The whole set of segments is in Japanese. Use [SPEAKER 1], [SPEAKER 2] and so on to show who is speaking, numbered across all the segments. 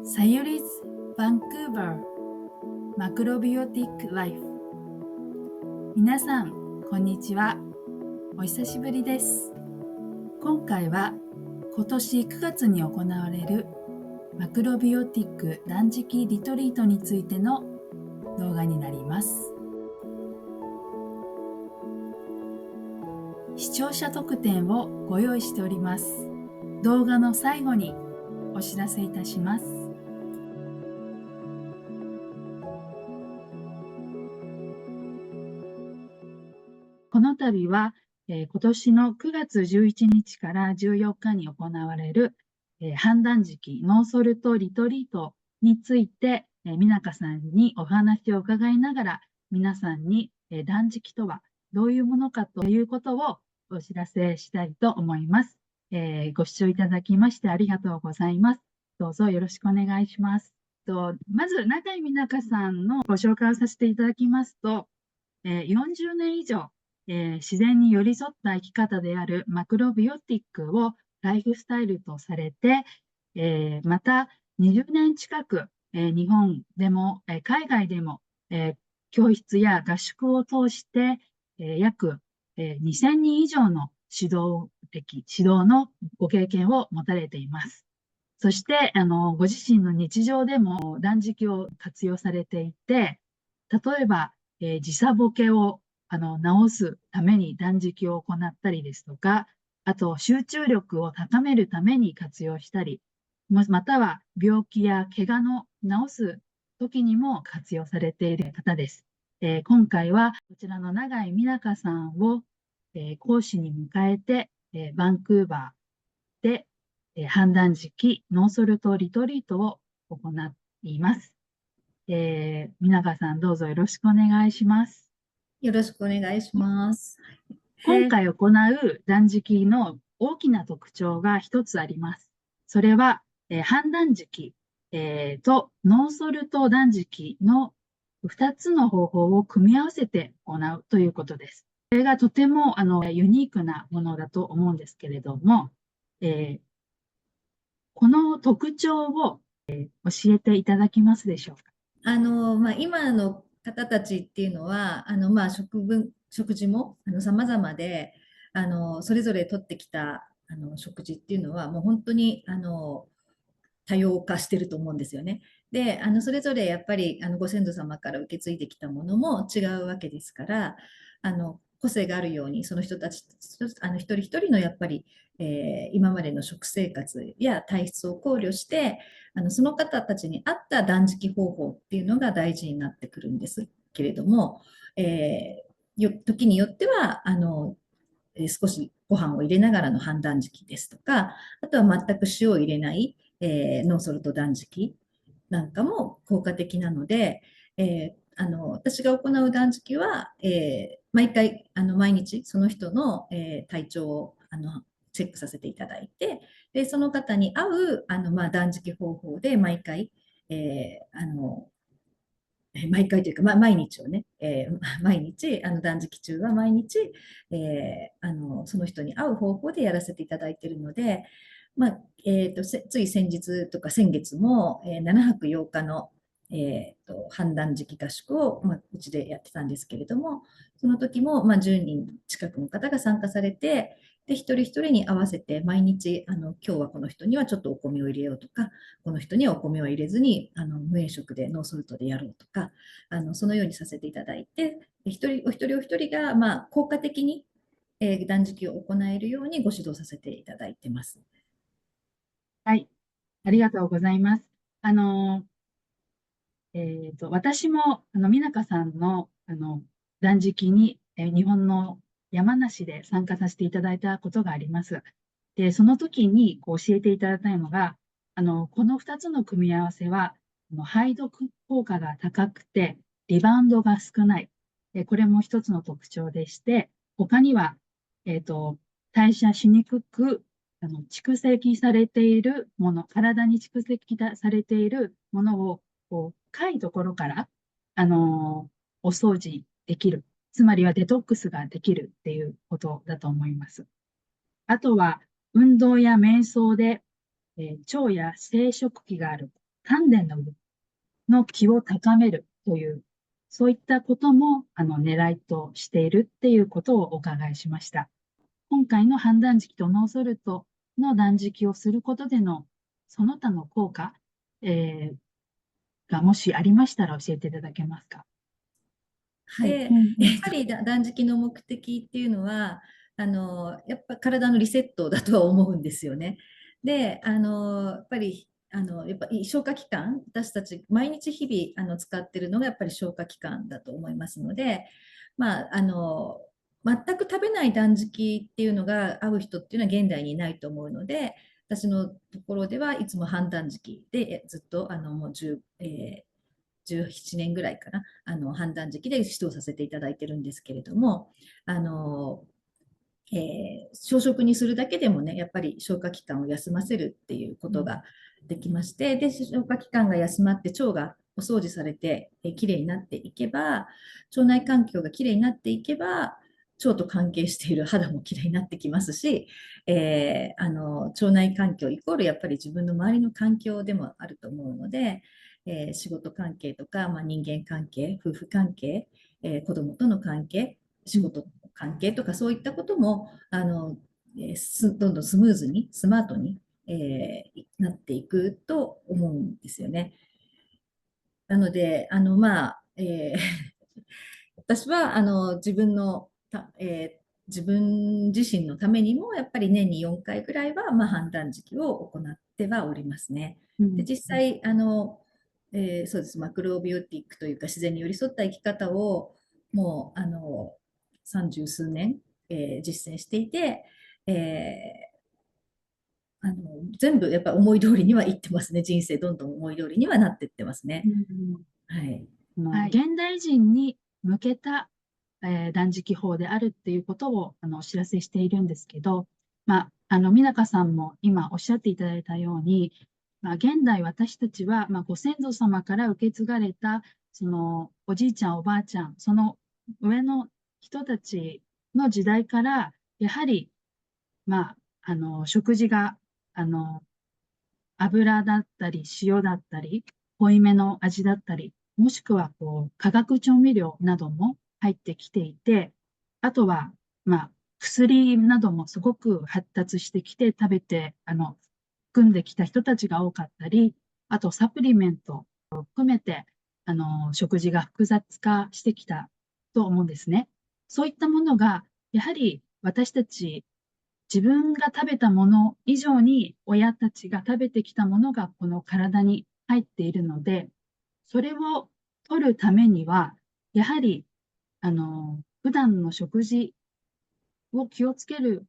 [SPEAKER 1] サユリズ・バンクーバーマクロビオティック・ライフ。皆さんこんにちは。お久しぶりです。今回は今年9月に行われるマクロビオティック断食リトリートについての動画になります。視聴者特典をご用意しております。動画の最後にお知らせいたします。この度は、今年の9月11日から14日に行われる、判断時期ノーソルトリトリートについて、美中さんにお話を伺いながら、皆さんに、断食とはどういうものかということをお知らせしたいと思います。ご視聴いただきましてありがとうございます。どうぞよろしくお願いします。まず、永井美中さんのご紹介をさせていただきますと、40年以上、自然に寄り添った生き方であるマクロビオティックをライフスタイルとされて、また20年近く、日本でも、海外でも、教室や合宿を通して、約、2000人以上の指導のご経験を持たれています。そして、ご自身の日常でも断食を活用されていて、例えば、時差ボケを治すために断食を行ったりですとか、あと集中力を高めるために活用したり、または病気や怪我の治す時にも活用されている方です。今回はこちらの永井美中さんを、講師に迎えて、バンクーバーで、判断時期ノーソルトリトリートを行っています。美中さんどうぞよろしくお願いします。
[SPEAKER 2] よろしくお願いします。
[SPEAKER 1] 今回行う断食の大きな特徴が一つあります。それは、判断時期、とノーソルト断食の2つの方法を組み合わせて行うということです。これがとてもユニークなものだと思うんですけれども、この特徴を、教えていただけますでしょうか。
[SPEAKER 2] 今の方たちっていうのは、食事も様々で、それぞれ取ってきた食事っていうのは、もう本当に多様化してると思うんですよね。で、それぞれやっぱりご先祖様から受け継いできたものも違うわけですから、個性があるように、その人たち、一人一人のやっぱり、今までの食生活や体質を考慮して、その方たちに合った断食方法っていうのが大事になってくるんですけれども、時によっては、少しご飯を入れながらの判断時期ですとか、あとは全く塩を入れない、ノーソルト断食なんかも効果的なので、私が行う断食は、毎回、毎日その人の、体調をチェックさせていただいて、で、その方に合う断食方法で毎回、えーあの毎回というか、毎日をね、毎日、断食中は毎日、その人に合う方法でやらせていただいているので、つい先日とか先月も、7泊8日の、判断時期合宿を、うちでやってたんですけれども、その時も、10人近くの方が参加されて、で、一人一人に合わせて、毎日、今日はこの人にはちょっとお米を入れようとか、この人にはお米を入れずに、無塩食でノーソルトでやろうとか、そのようにさせていただいて、お一人お一人が、効果的に、断食を行えるようにご指導させていただいてます。
[SPEAKER 1] はい、ありがとうございます。私も、美中さんの、断食に、日本の山梨で参加させていただいたことがあります。で、その時にこう教えていただいたのが、この2つの組み合わせは、排毒効果が高くて、リバウンドが少ない。これも一つの特徴でして、他には、代謝しにくく、蓄積されているもの、体に蓄積されているものを、深いところから、お掃除できる。つまりはデトックスができるっていうことだと思います。あとは、運動や瞑想で、腸や生殖器がある。丹田の気を高めるという、そういったことも狙いとしているっていうことをお伺いしました。今回の判断時期とノーソルトの断食をすることでのその他の効果、がもしありましたら教えていただけますか？はい。
[SPEAKER 2] で、
[SPEAKER 1] うんうん。
[SPEAKER 2] やっぱり断食の目的っていうのは、やっぱ体のリセットだとは思うんですよね。で、やっぱり、やっぱり消化器官、私たち毎日日々使ってるのがやっぱり消化器官だと思いますので、まあ、全く食べない断食っていうのが合う人っていうのは現代にいないと思うので、私のところではいつも半断食でずっともう17年ぐらいかな、判断時期で指導させていただいてるんですけれども、あの、朝食にするだけでもね、やっぱり消化器官を休ませるっていうことができまして、で、消化器官が休まって腸がお掃除されて、きれいになっていけば、腸内環境がきれいになっていけば、腸と関係している肌もきれいになってきますし、腸内環境イコールやっぱり自分の周りの環境でもあると思うので、仕事関係とか、人間関係、夫婦関係、子供との関係、仕事の関係とかそういったこともどんどんスムーズにスマートに、なっていくと思うんですよね。なので私は自分自身のためにもやっぱり年に4回ぐらいは、判断時期を行ってはおりますね。で、
[SPEAKER 1] うん。
[SPEAKER 2] 実際、そうです、マクロビオティックというか自然に寄り添った生き方をもう、30数年、実践していて、え全部やっぱり思い通りにはいってますね。人生どんどん思い通りにはなっていってますね。
[SPEAKER 1] うん。
[SPEAKER 2] はい。
[SPEAKER 1] はい。現代人に向けた、断食法であるっていうことをお知らせしているんですけど、美中さんも今おっしゃっていただいたように、現代私たちは、ご先祖様から受け継がれた、そのおじいちゃん、おばあちゃん、その上の人たちの時代から、やはり、食事が、あの、油だったり、塩だったり、濃いめの味だったり、もしくは化学調味料なども入ってきていて、あとは、薬などもすごく発達してきて食べて、含んできた人たちが多かったり、あとサプリメントを含めて、食事が複雑化してきたと思うんですね。そういったものが、やはり私たち自分が食べたもの以上に親たちが食べてきたものがこの体に入っているので、それを取るためには、やはり、普段の食事を気をつける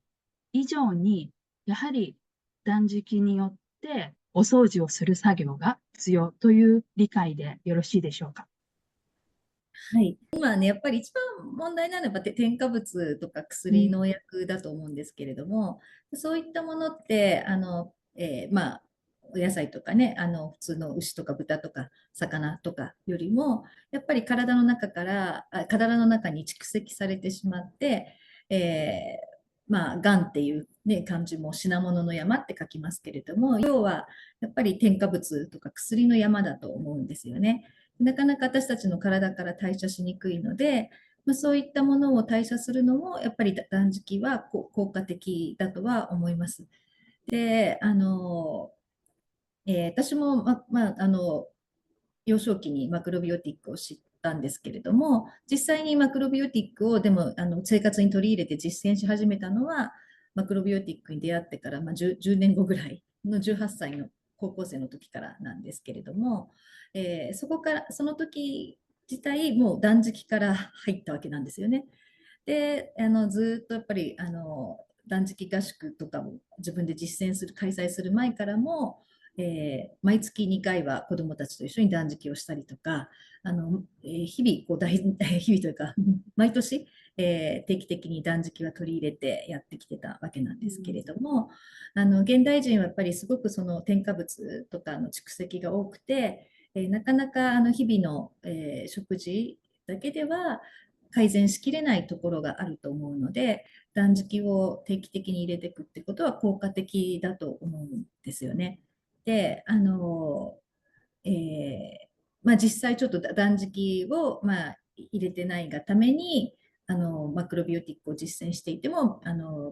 [SPEAKER 1] 以上に、やはり断食によってお掃除をする作業が必要という理解でよろしいでしょうか？
[SPEAKER 2] はい。今ね、やっぱり一番問題なのは添加物とか
[SPEAKER 1] うん。
[SPEAKER 2] 薬農薬だと思うんですけれども、そういったものって、お野菜とかね、普通の牛とか豚とか魚とかよりも、やっぱり体の中に蓄積されてしまって、がんっていう、ね、漢字も品物の山って書きますけれども、要はやっぱり添加物とか薬の山だと思うんですよね。なかなか私たちの体から代謝しにくいので、そういったものを代謝するのも、やっぱり断食は効果的だとは思います。で、私も、幼少期にマクロビオティックを知ったんですけれども、実際にマクロビオティックをでも生活に取り入れて実践し始めたのは、マクロビオティックに出会ってから、10年後ぐらいの18歳の高校生の時からなんですけれども、そこから、その時自体、もう断食から入ったわけなんですよね。で、ずっとやっぱり、断食合宿とかも自分で実践する、開催する前からも、毎月2回は子どもたちと一緒に断食をしたりとか、日々日々というか、毎年、定期的に断食は取り入れてやってきてたわけなんですけれども、現代人はやっぱりすごくその添加物とかの蓄積が多くて、なかなか日々の、食事だけでは改善しきれないところがあると思うので、断食を定期的に入れていくってことは効果的だと思うんですよね。で、まあ、実際ちょっと断食を、まあ、入れてないがために、マクロビオティックを実践していても、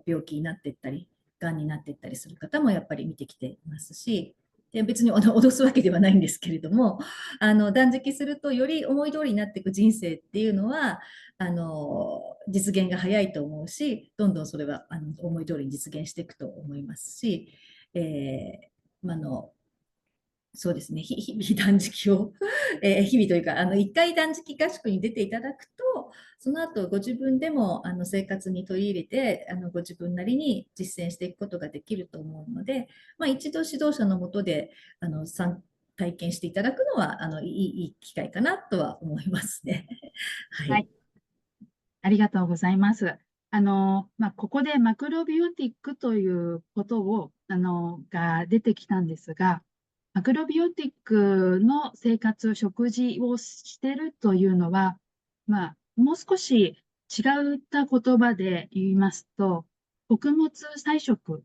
[SPEAKER 2] 病気になっていったり、がんになっていったりする方もやっぱり見てきていますし、で別に脅すわけではないんですけれども、断食するとより思い通りになっていく人生っていうのは、実現が早いと思うし、どんどんそれは思い通りに実現していくと思いますし、まあそうですね、日々断食を日々というか、一回断食合宿に出ていただくと、その後ご自分でも生活に取り入れて、ご自分なりに実践していくことができると思うので、まあ、一度指導者のもとで体験していただくのはいい機会かなとは思いますね。は
[SPEAKER 1] はい、
[SPEAKER 2] い。
[SPEAKER 1] ありがとうございます。ここでマクロビオティックということを、が出てきたんですが、マクロビオティックの生活、食事をしているというのは、もう少し違った言葉で言いますと、穀物菜食、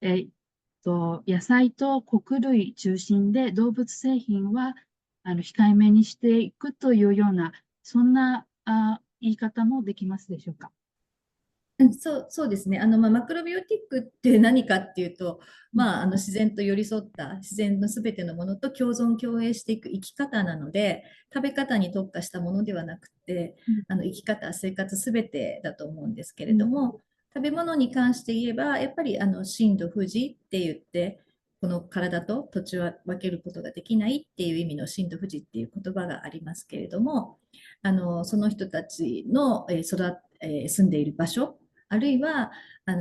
[SPEAKER 1] 野菜と穀類中心で動物製品は控えめにしていくというような、そんな言い方もできますでしょうか。
[SPEAKER 2] そうですね。マクロビオティックって何かっていうと、
[SPEAKER 1] うん、
[SPEAKER 2] 自然と寄り添った自然のすべてのものと共存共栄していく生き方なので、食べ方に特化したものではなくて、
[SPEAKER 1] うん、
[SPEAKER 2] 生き方、生活すべてだと思うんですけ
[SPEAKER 1] うん、
[SPEAKER 2] れども、食べ物に関して言えば、やっぱり震度富士って言って、この体と土地は分けることができないっていう意味の震度富士っていう言葉がありますけれども、その人たちの、住んでいる場所、あるいは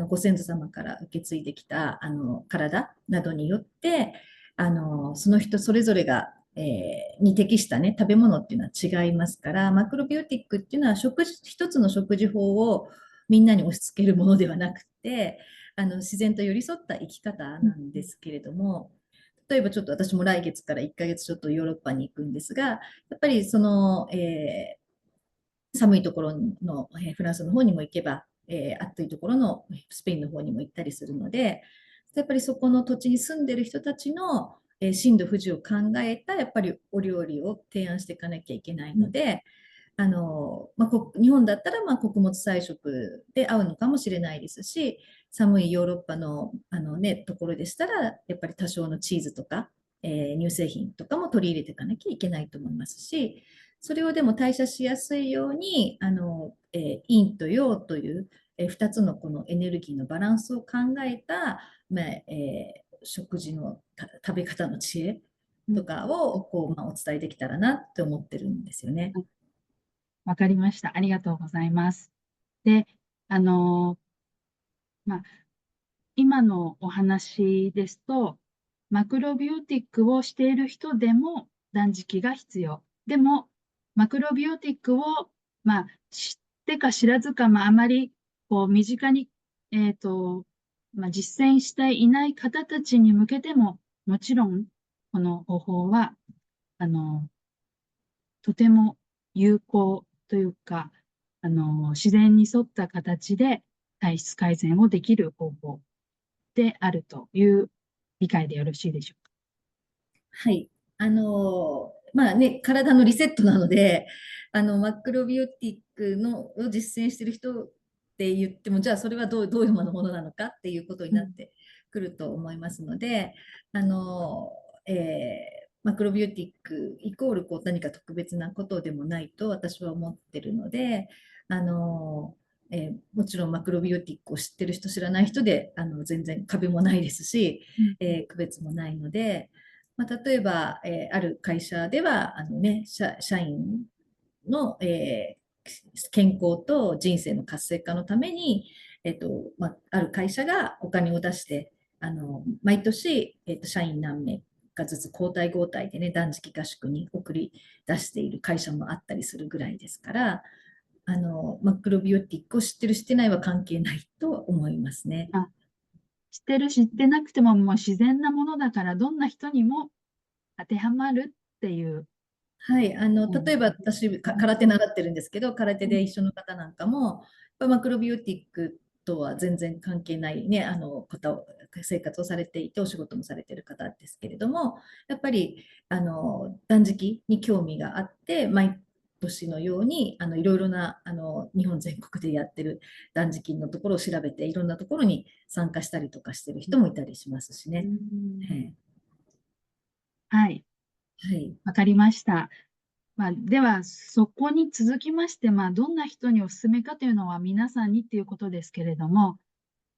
[SPEAKER 2] ご先祖様から受け継いできた体などによってその人それぞれが、に適した、ね、食べ物っていうのは違いますから、マクロビオティックっていうのは一つの食事法をみんなに押し付けるものではなくて、自然と寄り添った生き方
[SPEAKER 1] うん、
[SPEAKER 2] なんですけれども、例えばちょっと私も来月から1ヶ月ちょっとヨーロッパに行くんですが、やっぱりその、寒いところの、フランスの方にも行けば、暑いところのスペインの方にも行ったりするので、やっぱりそこの土地に住んでる人たちの、震度不自を考えたやっぱりお料理を提案していかなきゃいけない
[SPEAKER 1] うん、
[SPEAKER 2] ので、日本だったら穀物菜食で合うのかもしれないですし、寒いヨーロッパの、ところでしたら、やっぱり多少のチーズとか、乳製品とかも取り入れていかなきゃいけないと思いますし、それをでも代謝しやすいように、陰と陽という、2つのこのエネルギーのバランスを考えた、食事の食べ方の知恵
[SPEAKER 1] うん、
[SPEAKER 2] とかをお伝えできたらなって思ってるんですよね。
[SPEAKER 1] わかりました。ありがとうございます。で、あの、まあ、今のお話ですと、マクロビオティックをしている人でも断食が必要。でも、マクロビオティックを、知ってか知らずか、あまり身近に、実践していない方たちに向けても、もちろん、この方法は、あの、とても有効というか、自然に沿った形で体質改善をできる方法であるという理解でよろしいでしょうか。
[SPEAKER 2] はい。体のリセットなので、マクロビオティックを実践している人って言っても、じゃあそれはどういうものなのかっていうことに
[SPEAKER 1] うん、
[SPEAKER 2] なってくると思いますので、あの、マクロビオティックイコール何か特別なことでもないと私は思ってるので、あの、もちろんマクロビオティックを知ってる人知らない人で全然壁もないですし、
[SPEAKER 1] うん、
[SPEAKER 2] 区別もないので、例えば、ある会社では、社員の、健康と人生の活性化のために、ある会社がお金を出して、毎年、社員何名かずつ交代交代でね、断食合宿に送り出している会社もあったりするぐらいですから、マクロビオティックを知ってる、知ってないは関係ないと思いますね。
[SPEAKER 1] あ、知ってる知ってなくてももう自然なものだからどんな人にも当てはまるっていう。
[SPEAKER 2] はい、
[SPEAKER 1] うん、
[SPEAKER 2] 例えば私、空手習ってるんですけど、空手で一緒の方なんかも、マクロビオティックとは全然関係ないね、生活をされていて、お仕事もされている方ですけれども、やっぱり、断食に興味があって、毎年のように、いろいろな、日本全国でやってる断食のところを調べて、いろんなところに参加したりとかしてる人もいたりしますし
[SPEAKER 1] う
[SPEAKER 2] ね。
[SPEAKER 1] ん。
[SPEAKER 2] え
[SPEAKER 1] はい、
[SPEAKER 2] はい。
[SPEAKER 1] わかりました。では、そこに続きまして、どんな人におすすめかというのは皆さんにっていうことですけれども、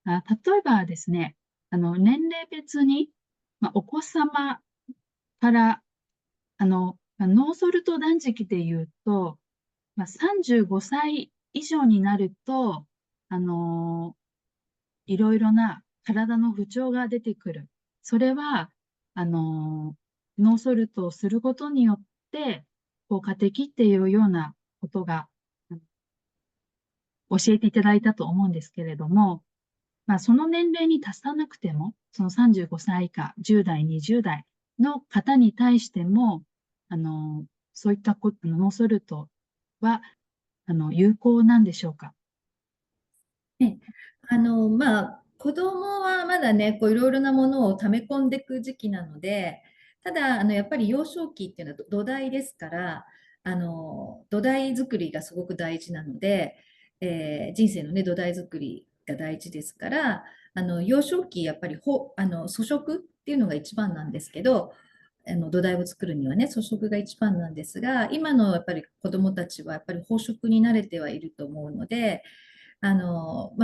[SPEAKER 1] 例えばですね、年齢別に、お子様から、ノーソルト断食で言うと、35歳以上になると、あの、いろいろな体の不調が出てくる。それは、ノーソルトをすることによって効果的っていうようなことが教えていただいたと思うんですけれども、その年齢に達さなくても、その35歳以下、10代、20代の方に対しても、あの、そういったこと、ノーソルトは、有効なんでしょうか？
[SPEAKER 2] ね、子供はまだね、こういろいろなものを溜め込んでいく時期なので、ただ、やっぱり幼少期っていうのは土台ですから、土台作りがすごく大事なので、人生のね、土台作りが大事ですから、幼少期、やっぱり粗食っていうのが一番なんですけど、土台を作るにはね、粗食が一番なんですが、今のやっぱり子供たちはやっぱり飽食に慣れてはいると思うので、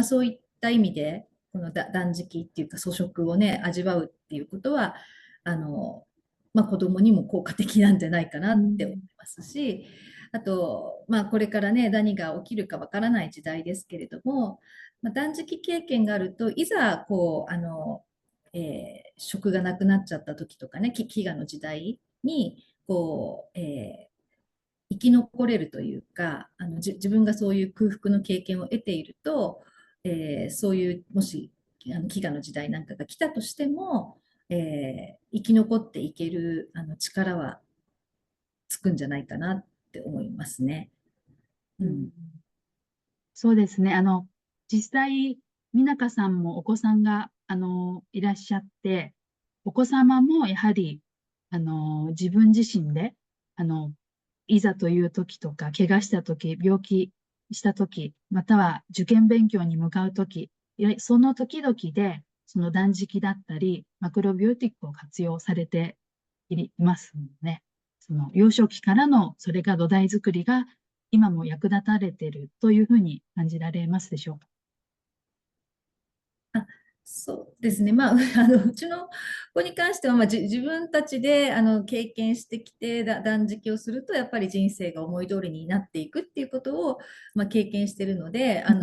[SPEAKER 2] そういった意味で、この断食っていうか粗食をね、味わうっていうことは、あの、子供にも効果的なんじゃないかな
[SPEAKER 1] う
[SPEAKER 2] って思い
[SPEAKER 1] ん。
[SPEAKER 2] ますし、あと、これからね、何が起きるかわからない時代ですけれども、断食経験があると、いざ、食がなくなっちゃった時とかね、飢餓の時代に、生き残れるというか、自分がそういう空腹の経験を得ていると、そういう、もし、飢餓の時代なんかが来たとしても、生き残っていける力はつくんじゃないかなって思いますね。う
[SPEAKER 1] うん。
[SPEAKER 2] ん。
[SPEAKER 1] そうですね。実際、美中さんもお子さんが、いらっしゃって、お子様もやはり、自分自身で、あの、いざという時とか、怪我した時、病気した時、または受験勉強に向かう時、その時々で、その断食だったり、マクロビオティックを活用されていますね。その幼少期からの、それが土台作りが今も役立たれているというふうに感じられますでしょうか？
[SPEAKER 2] あ、そうですね。うちの子に関しては、自分たちで経験してきて断食をすると、やっぱり人生が思い通りになっていくっていうことを、経験しているので、
[SPEAKER 1] うん。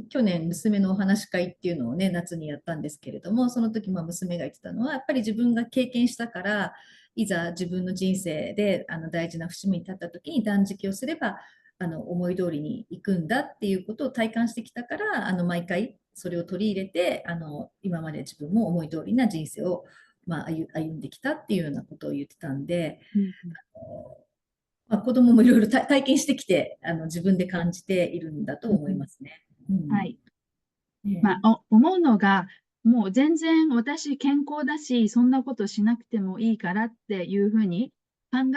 [SPEAKER 2] 去年、娘のお話し会っていうのをね、夏にやったんですけれども、その時、娘が言ってたのは、やっぱり自分が経験したから、いざ自分の人生で大事な節目に立った時に断食をすれば、思い通りに行くんだっていうことを体感してきたから、毎回それを取り入れて、今まで自分も思い通りな人生を、歩んできたっていうようなことを言ってたんで、
[SPEAKER 1] うん。
[SPEAKER 2] 子供もいろいろ体験してきて、自分で感じているんだと思い
[SPEAKER 1] うん。
[SPEAKER 2] ますね。うん。
[SPEAKER 1] はい。
[SPEAKER 2] ね。
[SPEAKER 1] 思うのが、もう全然私健康だし、そんなことしなくてもいいからっていうふうに健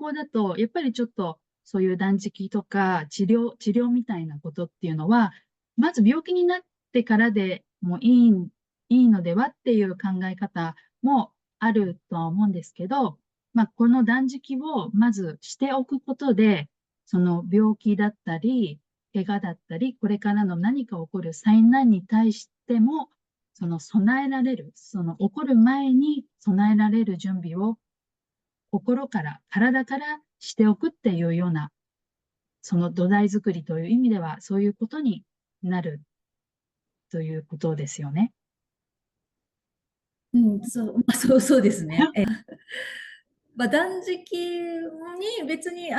[SPEAKER 1] 康だと、やっぱりちょっとそういう断食とか治療みたいなことっていうのは、まず病気になってからでもいいのではっていう考え方もあるとは思うんですけど、この断食をまずしておくことで、その病気だったり、怪我だったり、これからの何か起こる災難に対しても、その備えられる、その起こる前に備えられる準備を心から、体からしておくっていうような、その土台作りという意味では、そういうことになるということですよね。
[SPEAKER 2] うん、そう、そうですね。断食に別に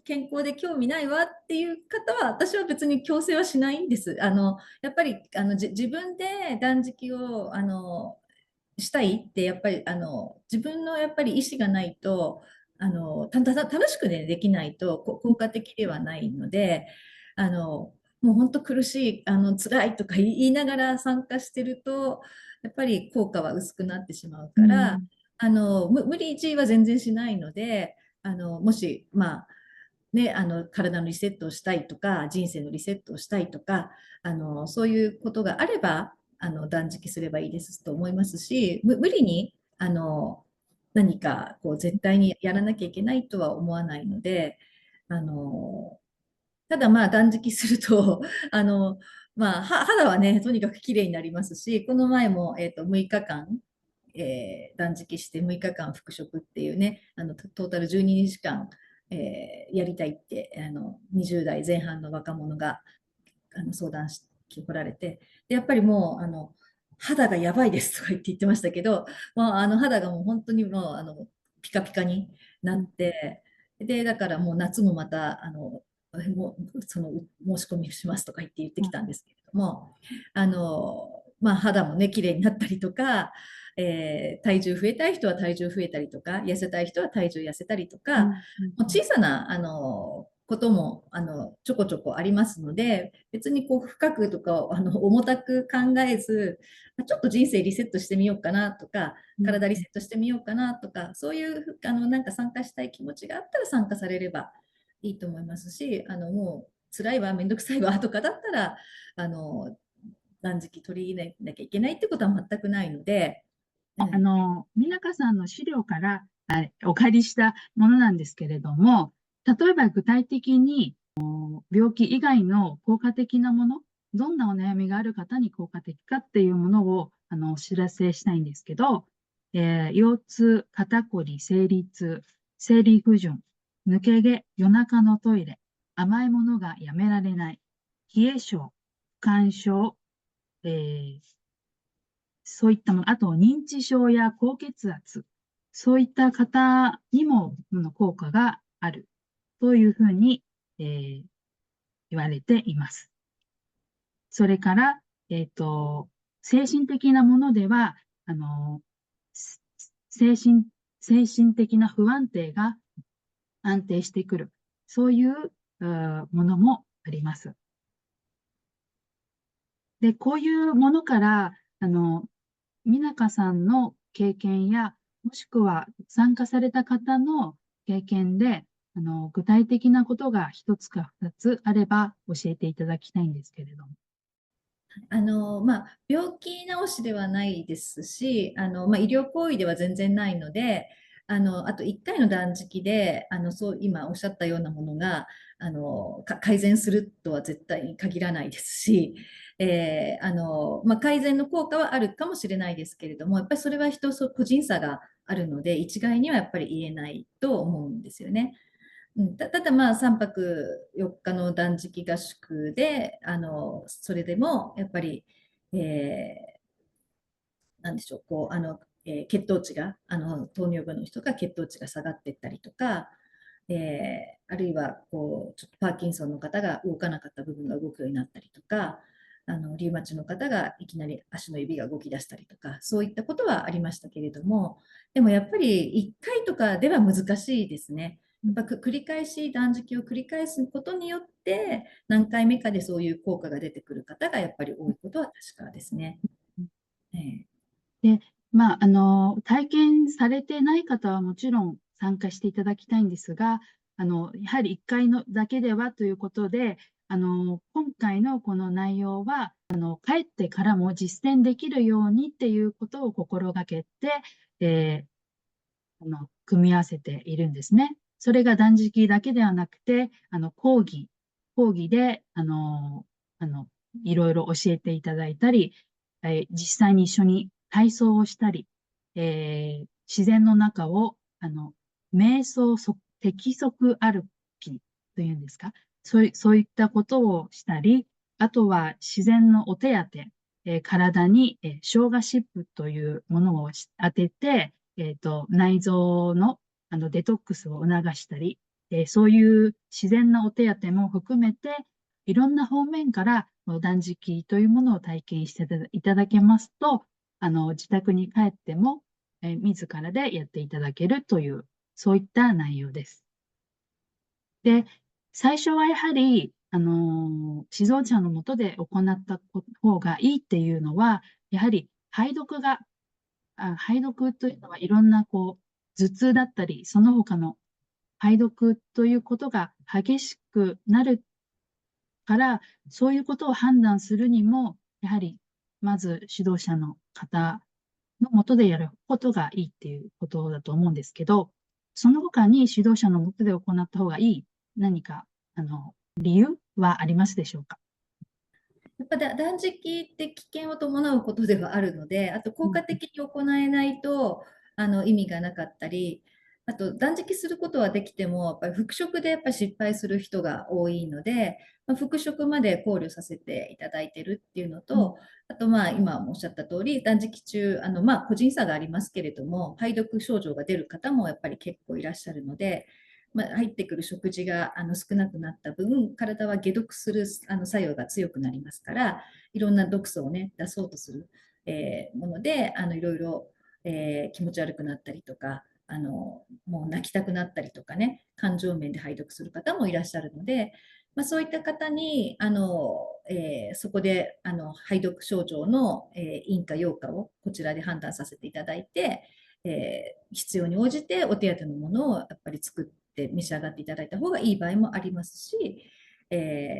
[SPEAKER 2] 健康で興味ないわっていう方は、私は別に強制はしないんです。やっぱり自分で断食をしたいって、やっぱり自分のやっぱり意思がないと、楽しくね、できないと効果的ではないので、あの、もう本当苦しい、辛いとか言いながら参加してると、やっぱり効果は薄くなってしまうから、
[SPEAKER 1] うん、
[SPEAKER 2] 無理強いは全然しないので、もし、まあ、ね、体のリセットをしたいとか、人生のリセットをしたいとか、そういうことがあれば、断食すればいいですと思いますし、無理に、何か、こう、絶対にやらなきゃいけないとは思わないので、あの、ただまあ断食すると、あの、まあ肌はね、とにかく綺麗になりますし、この前も、6日間、断食して6日間復食っていうね、トータル12日間、やりたいって、20代前半の若者が相談してこられて、でやっぱりもう、肌がやばいですとか言ってましたけど、もう肌がもう本当にもうピカピカになっ
[SPEAKER 1] うん、
[SPEAKER 2] て、で、だからもう夏もまた、もうその申し込みしますとか言ってきたんですけれども、まあ、肌もね、綺麗になったりとか、体重増えたい人は体重増えたりとか、痩せたい人は体重痩せたりとか、
[SPEAKER 1] うん、うん、
[SPEAKER 2] もう小さな、ことも、ちょこちょこありますので、別にこう、深くとか、重たく考えず、ちょっと人生リセットしてみようかなとか、
[SPEAKER 1] うん、
[SPEAKER 2] 体リセットしてみようかなとか、そういう、なんか参加したい気持ちがあったら参加されればいいと思いますし、もう、辛いわ、めんどくさいわとかだったら、あの、断食取り入れなきゃいけないってことは全くないので、うん、
[SPEAKER 1] 美中さんの資料からお借りしたものなんですけれども、例えば具体的に病気以外の効果的なもの、どんなお悩みがある方に効果的かっていうものをお知らせしたいんですけど、腰痛、肩こり、生理痛、生理不順、抜け毛、夜中のトイレ、甘いものがやめられない、冷え性、不干渉、えーそういったもの、あと認知症や高血圧、そういった方にも効果があるというふうに、言われています。それから、精神的なものでは、あの、精神、精神的な不安定が安定してくる。そういうものもあります。で、こういうものから、美中さんの経験や、もしくは参加された方の経験で、具体的なことが一つか二つあれば教えていただきたいんですけれども。
[SPEAKER 2] まあ、病気治しではないですし、まあ、医療行為では全然ないので、あと1回の断食で、そう今おっしゃったようなものが、改善するとは絶対に限らないですし、まあ、改善の効果はあるかもしれないですけれども、やっぱりそれは個人差があるので、一概にはやっぱり言えないと思うんですよね。うん、ただまあ3泊4日の断食合宿で、それでもやっぱり、なんでしょう、こう、血糖値が、糖尿病の人が血糖値が下がっていったりとか、あるいは、こう、ちょっとパーキンソンの方が動かなかった部分が動くようになったりとか、リウマチの方がいきなり足の指が動き出したりとか、そういったことはありましたけれども、でもやっぱり1回とかでは難しいですね。やっぱ繰り返し断食を繰り返すことによって、何回目かでそういう効果が出てくる方がやっぱり多いことは確かですね。ええ、
[SPEAKER 1] で、まあ、体験されてない方はもちろん参加していただきたいんですが、やはり1回のだけではということで、今回のこの内容は、帰ってからも実践できるようにっていうことを心がけて、組み合わせているんですね。それが断食だけではなくて、講義で、あの、いろいろ教えていただいたり、実際に一緒に体操をしたり、自然の中を、瞑想適速歩きというんですか、そういったことをしたり、あとは自然のお手当て、体に、生姜湿布というものを当てて、内臓の、デトックスを促したり、そういう自然なお手当も含めて、いろんな方面から断食というものを体験していただけますと、自宅に帰っても、自らでやっていただけるという、そういった内容です。で、最初はやはり、指導者のもとで行った方がいいっていうのは、やはり拝読というのはいろんな頭痛だったり、その他の拝読ということが激しくなるから、そういうことを判断するにも、やはりまず指導者の方のもとでやることがいいっていうことだと思うんですけど、その他に指導者のもとで行った方がいい何か、理由はありますでしょうか？
[SPEAKER 2] やっぱ断食って危険を伴うことではあるので、あと効果
[SPEAKER 1] うん
[SPEAKER 2] 的に行えないと意味がなかったり、あと断食することはできても、やっぱり復食でやっぱり失敗する人が多いので、復食まで考慮させていただいてるっていうの
[SPEAKER 1] うん
[SPEAKER 2] と、あと今おっしゃった通り、断食中、個人差がありますけれども、排毒症状が出る方もやっぱり結構いらっしゃるので、入ってくる食事が少なくなった分、体は解毒する作用が強くなりますから、いろんな毒素をね、出そうとする、もので、いろいろ、気持ち悪くなったりとか、もう泣きたくなったりとかね、感情面で排毒する方もいらっしゃるので、そういった方に、そこで排毒症状の、陰か陽かをこちらで判断させていただいて、必要に応じてお手当のものをやっぱり作って召し上がっていただいた方がいい場合もありますし、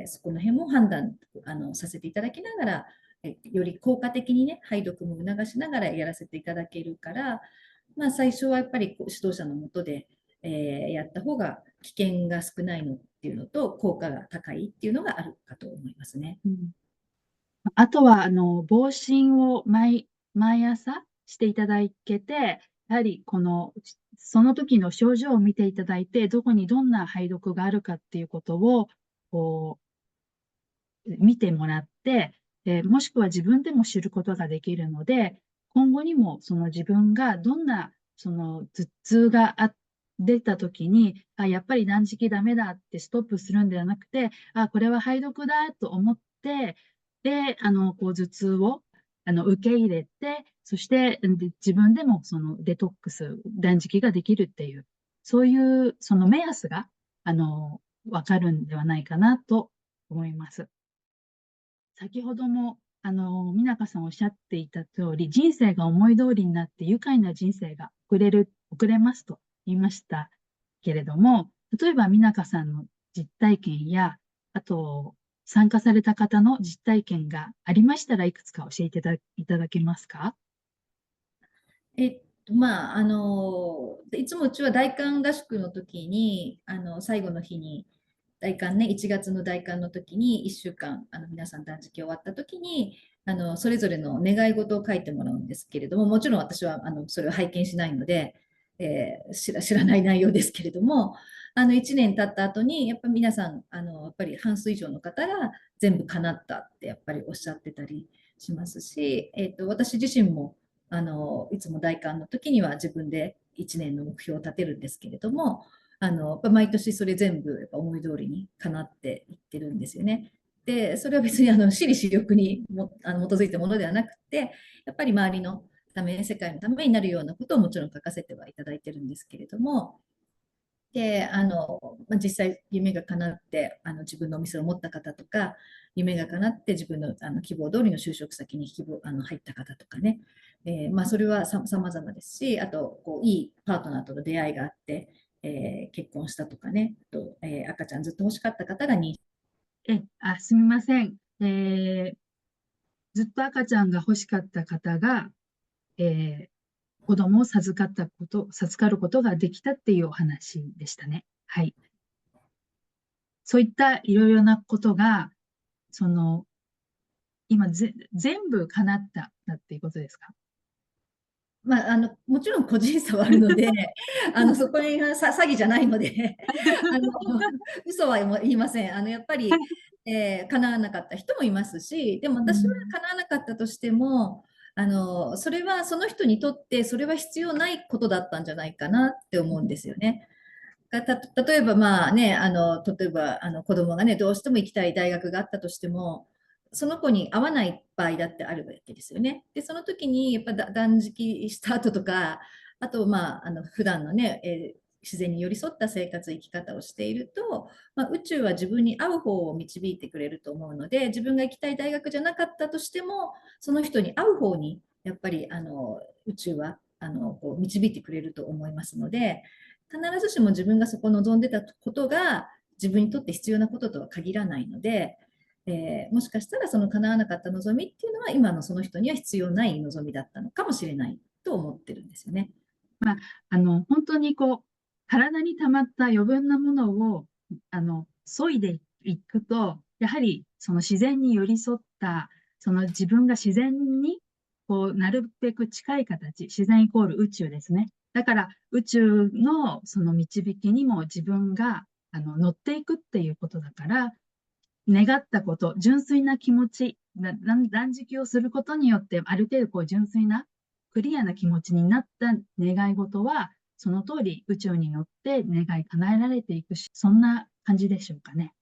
[SPEAKER 2] そこの辺も判断させていただきながら、より効果的にね、排毒も促しながらやらせていただけるから、最初はやっぱり指導者のもとで、やった方が危険が少ないのっていうのと、効果が高いっていうのがあるかと思いますね。
[SPEAKER 1] うん。あとは、防疹を毎朝していただけて、やはりその時の症状を見ていただいて、どこにどんな配毒があるかっていうことを、こ見てもらって、もしくは自分でも知ることができるので、今後にもその自分がどんなその頭痛が出た時に、やっぱり断食ダメだってストップするんではなくて、これは排毒だと思って、で、頭痛を受け入れて、そして自分でもそのデトックス、断食ができるっていう、そういうその目安が、わかるんではないかなと思います。先ほども、美中さんおっしゃっていた通り、人生が思い通りになって愉快な人生が送れますと言いましたけれども、例えば美中さんの実体験や、あと、参加された方の実体験がありましたらいくつか教えていただけますか？
[SPEAKER 2] いつもうちは大寒合宿の時に、最後の日に、大寒ね、1月の大寒の時に、1週間、皆さん断食終わった時に、それぞれの願い事を書いてもらうんですけれども、もちろん私は、それを拝見しないので、知らない内容ですけれども、1年経った後に、やっぱり皆さん、やっぱり半数以上の方が全部叶ったってやっぱりおっしゃってたりしますし、私自身も、いつも大寒の時には自分で1年の目標を立てるんですけれども、やっぱ毎年それ全部やっぱ思い通りに叶っていってるんですよね。で、それは別に私利私欲に基づいたものではなくて、やっぱり周りのため、世界のためになるようなことをもちろん書かせてはいただいてるんですけれども、で、実際夢が叶って、自分のお店を持った方とか、夢が叶って自分の希望通りの就職先に入った方とかね、それは様々ですし、あといいパートナーとの出会いがあって、結婚したとかね、あと、赤ちゃんずっと欲しかった方が
[SPEAKER 1] すみません。ずっと赤ちゃんが欲しかった方が、えー子供を授かることができたっていうお話でしたね。はい。そういったいろいろなことが、その、今全部叶ったっていうことですか？
[SPEAKER 2] もちろん個人差はあるので、そこに詐欺じゃないので嘘は言いません。やっぱり、叶わなかった人もいますし、でも私は
[SPEAKER 1] うん。
[SPEAKER 2] 叶わなかったとしても、それはその人にとってそれは必要ないことだったんじゃないかなって思うんですよね。例えば例えば子供がね、どうしても行きたい大学があったとしても、その子に合わない場合だってあるわけですよね。で、その時にやっぱ断食した後とか、あと普段のね、自然に寄り添った生活、生き方をしていると、宇宙は自分に合う方を導いてくれると思うので、自分が行きたい大学じゃなかったとしても、その人に合う方にやっぱり宇宙はこう導いてくれると思いますので、必ずしも自分がそこ望んでたことが自分にとって必要なこととは限らないので、もしかしたらその叶わなかった望みっていうのは今のその人には必要ない望みだったのかもしれないと思ってるんですよね。
[SPEAKER 1] まあ、本当にこう、体に溜まった余分なものを、削いでいくと、やはりその自然に寄り添った、その自分が自然に、こう、なるべく近い形、自然イコール宇宙ですね。だから宇宙のその導きにも自分が乗っていくっていうことだから、願ったこと、純粋な気持ち、断食をすることによって、ある程度こう純粋な、クリアな気持ちになった願い事は、その通り宇宙に乗って願い叶えられていくし、そんな感じでしょうかね。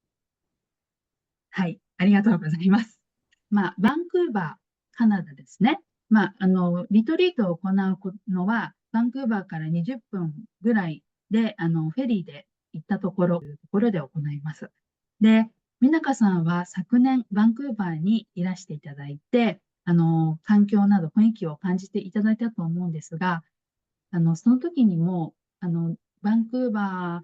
[SPEAKER 1] はい、ありがとうございます。バンクーバー、カナダですね。リトリートを行うのは、バンクーバーから20分ぐらいで、フェリーで行ったところで行います。で、美中さんは昨年、バンクーバーにいらしていただいて、環境など雰囲気を感じていただいたと思うんですが、その時にも、バンクーバ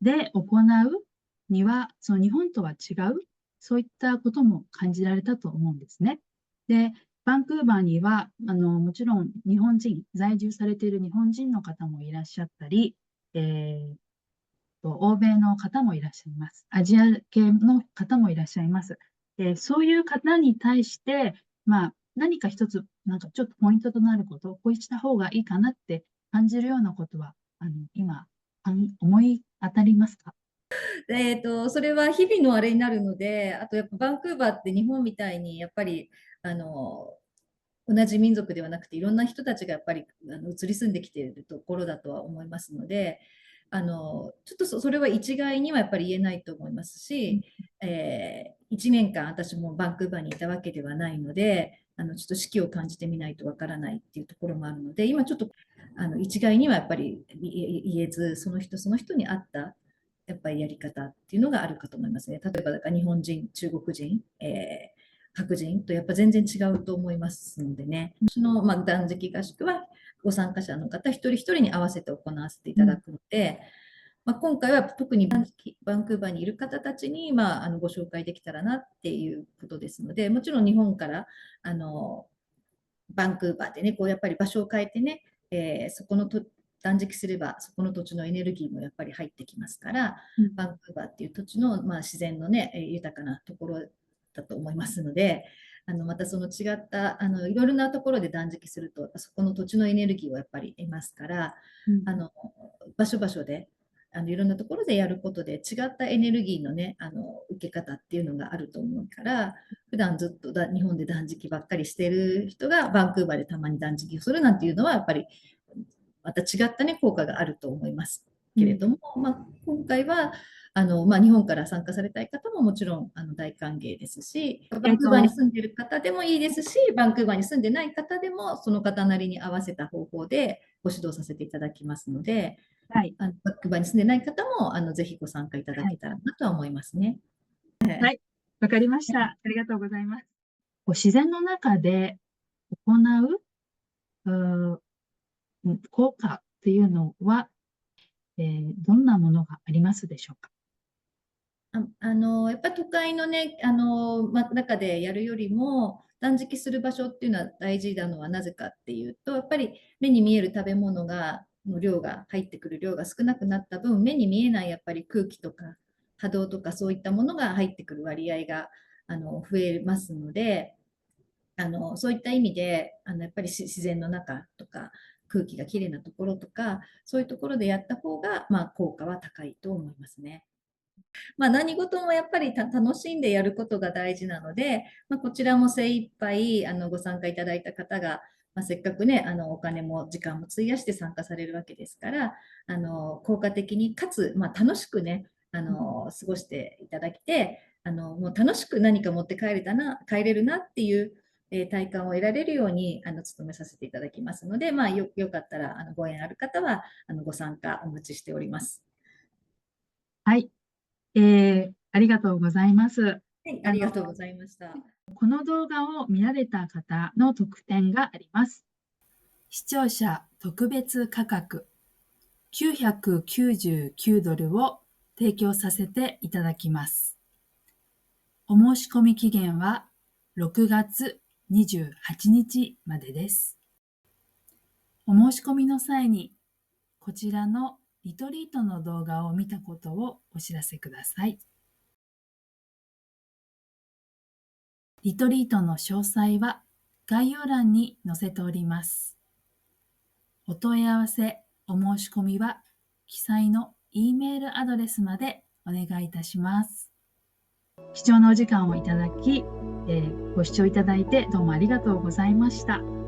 [SPEAKER 1] ーで行うには、その日本とは違う、そういったことも感じられたと思うんですね。で、バンクーバーには、もちろん日本人、在住されている日本人の方もいらっしゃったり、欧米の方もいらっしゃいます。アジア系の方もいらっしゃいます。そういう方に対して、何か一つ、なんかちょっとポイントとなること、こうした方がいいかなって感じるようなことは、今、思い当たりますか？
[SPEAKER 2] それは日々のあれになるので、あとやっぱバンクーバーって日本みたいにやっぱり同じ民族ではなくていろんな人たちがやっぱり移り住んできているところだとは思いますので、ちょっとそれは一概にはやっぱり言えないと思いますし、1年間私もバンクーバーにいたわけではないので、ちょっと四季を感じてみないとわからないっていうところもあるので、今ちょっと一概にはやっぱり言えず、その人その人に合ったやっぱりやり方っていうのがあるかと思いますね。例えばだから日本人、中国人、白人とやっぱ全然違うと思いますのでね。その、断食合宿はご参加者の方一人一人に合わせて行わせていただくので、今回は特にバンクーバーにいる方たちに、ご紹介できたらなっていうことですので、もちろん日本からバンクーバーでね、こうやっぱり場所を変えてね、そこの断食すればそこの土地のエネルギーもやっぱり入ってきますから、バンクーバーっていう土地の、自然のね、豊かなところだと思いますので、またその違ったいろいろなところで断食するとそこの土地のエネルギーをやっぱり得ますから、場所場所でいろんなところでやることで違ったエネルギーのね受け方っていうのがあると思うから、普段ずっと日本で断食ばっかりしてる人がバンクーバーでたまに断食をするなんていうのはやっぱりまた違ったね効果があると思いますけれども、今回は日本から参加されたい方ももちろん大歓迎ですし、バンクーバーに住んでる方でもいいですし、バンクーバーに住んでない方でもその方なりに合わせた方法でご指導させていただきますので、
[SPEAKER 1] はい。
[SPEAKER 2] バンクーバーに住んでない方もぜひご参加いただけたらなとは思いますね。
[SPEAKER 1] はい、わかりました。ありがとうございます。自然の中で行う効果っていうのは、どんなものがありますでしょうか？
[SPEAKER 2] やっぱ都会のね、中でやるよりも、断食する場所っていうのは大事なのはなぜかっていうと、やっぱり目に見える食べ物の量が、入ってくる量が少なくなった分、目に見えないやっぱり空気とか波動とかそういったものが入ってくる割合が増えますので、そういった意味でやっぱり自然の中とか空気がきれいなところとかそういうところでやった方が、効果は高いと思いますね。何事もやっぱり楽しんでやることが大事なので、こちらも精一杯ご参加いただいた方が、せっかくねお金も時間も費やして参加されるわけですから効果的にかつ、楽しくね過ごしていただきてもう楽しく何か持って帰れるなっていう体感を得られるように努めさせていただきますので、よかったらご縁ある方はご参加お待ちしております。
[SPEAKER 1] はい、ありがとうございます。
[SPEAKER 2] はい、ありがとうございました。
[SPEAKER 1] この動画を見られた方の特典があります。視聴者特別価格$999を提供させていただきます。お申し込み期限は6月28日までです。お申し込みの際にこちらのリトリートの動画を見たことをお知らせください。リトリートの詳細は概要欄に載せております。お問い合わせ、お申し込みは記載の E メールアドレスまでお願いいたします。貴重なお時間をいただき、ご視聴いただいてどうもありがとうございました。